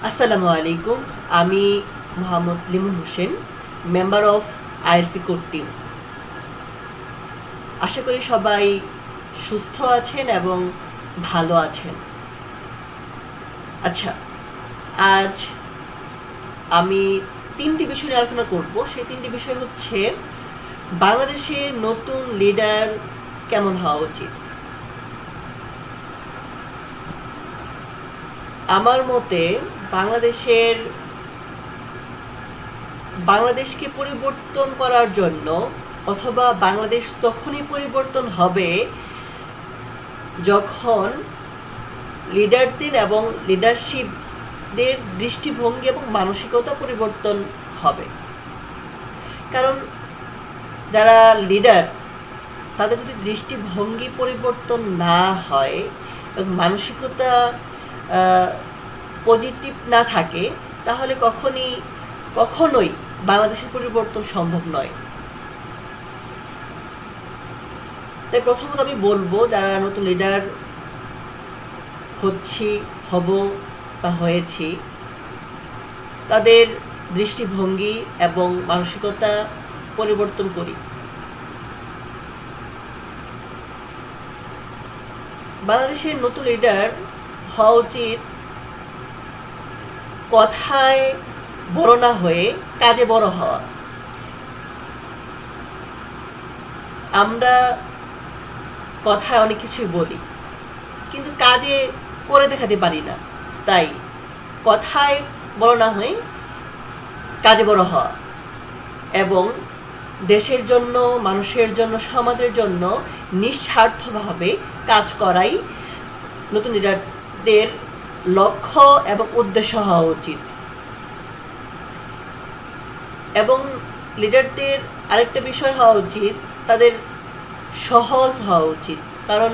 আসসালামু আলাইকুম। আমি Mohammad Limon Hossain, member of ILC core team. আশা করি সবাই সুস্থ আছেন এবং ভালো আছেন। আচ্ছা, আজ আমি ৩টি বিষয় নিয়ে আলোচনা করব। সেই ৩টি বিষয় হচ্ছে বাংলাদেশের নতুন লিডার কেমন হওয়া উচিত। আমার মতে বাংলাদেশকে পরিবর্তন করার জন্য অথবা বাংলাদেশ তখনই পরিবর্তন হবে যখন লিডারদের এবং লিডারশিপদের দৃষ্টিভঙ্গি এবং মানসিকতা পরিবর্তন হবে। কারণ যারা লিডার তাদের যদি দৃষ্টিভঙ্গি পরিবর্তন না হয় এবং মানসিকতা পজিটিভ না থাকে, তাহলে কখনোই বাংলাদেশের পরিবর্তন সম্ভব নয়। তাই প্রথমত আমি বলবো, যারা নতুন লিডার হব বা হয়েছি, তাদের দৃষ্টিভঙ্গি এবং মানসিকতা পরিবর্তন করি। বাংলাদেশের নতুন লিডার হওয়া উচিত কথায় বড় না হয়ে কাজে বড় হওয়া। আমরা কথায় অনেক কিছুই বলি, কিন্তু কাজে করে দেখাতে পারি না। তাই কথায় বড় না হয়ে কাজে বড় হওয়া এবং দেশের জন্য, মানুষের জন্য, সমাজের জন্য নিঃস্বার্থভাবে কাজ করাই নতুন লিডারদের লক্ষ্য এবং উদ্দেশ্য হওয়া উচিত। এবং লিডারদের আরেকটা বিষয় হওয়া উচিত, তাদের সহজ হওয়া উচিত। কারণ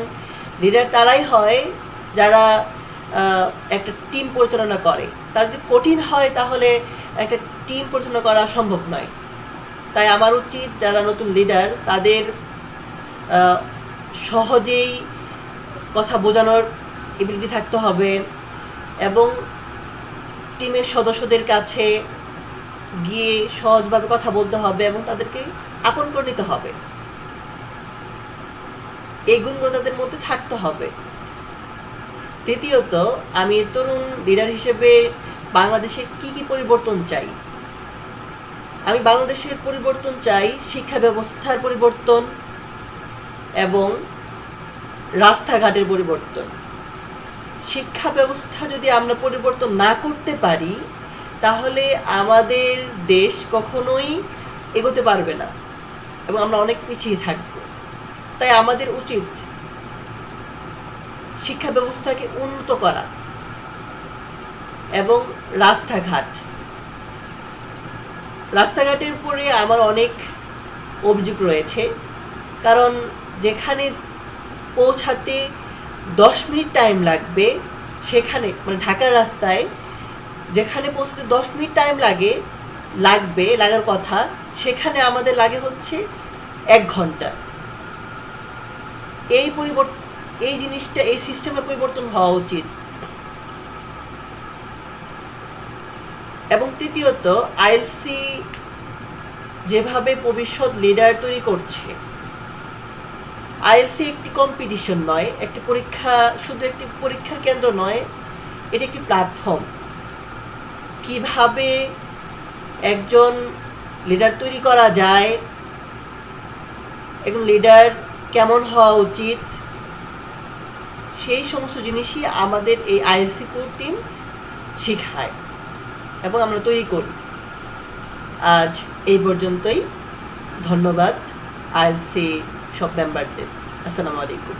লিডার তারাই হয় যারা একটা টিম পরিচালনা করে। তারা যদি কঠিন হয় তাহলে একটা টিম পরিচালনা করা সম্ভব নয়। তাই আমার উচিত যারা নতুন লিডার তাদের সহজেই কথা বোঝানোর এবিলিটি থাকতে হবে এবং টিমের সদস্যদের কাছে গিয়ে সহজভাবে কথা বলতে হবে এবং তাদেরকে আপন করে নিতে হবে। এই গুণগুলো তাদের মধ্যে থাকতে হবে। তৃতীয়ত, আমি তরুণ লিডার হিসেবে বাংলাদেশের কি পরিবর্তন চাই। আমি বাংলাদেশের পরিবর্তন চাই, শিক্ষা ব্যবস্থার পরিবর্তন এবং রাস্তাঘাটের পরিবর্তন। শিক্ষা ব্যবস্থা যদি আমরা পরিবর্তন না করতে পারি, তাহলে আমাদের দেশ কখনোই এগোতে পারবে না এবং আমরা অনেক পিছিয়ে থাকব। তাই আমাদের উচিত শিক্ষা ব্যবস্থাকে উন্নত করা এবং রাস্তাঘাটের উপরে আমার অনেক অভিযোগ রয়েছে। কারণ যেখানে পৌঁছাতে 10 মিনিট টাইম লাগবে, সেখানে মানে ঢাকার রাস্তায় যেখানে পৌঁছাতে 10 মিনিট টাইম লাগার কথা, সেখানে আমাদের লাগে হচ্ছে 1 ঘন্টা। এই জিনিসটা, এই সিস্টেমটা পরিবর্তন হওয়া উচিত। এবং তৃতীয়ত, আইএলসি যেভাবে ভবিষ্যৎ লিডার তৈরি করছে, আইএলসি একটি কম্পিটিশন নয়, শুধু একটি পরীক্ষার কেন্দ্র নয়, এটি একটি প্ল্যাটফর্ম। কিভাবে একজন লিডার তৈরি করা যায়, একজন লিডার কেমন হওয়া উচিত, সেই সমস্ত জিনিসই আমাদের এই আইএলসি কোর টিম শেখায় এবং আমরা তৈরি করি। আজ এই পর্যন্তই। ধন্যবাদ আইএলসি সব মেম্বারদের। আসসালামু আলাইকুম।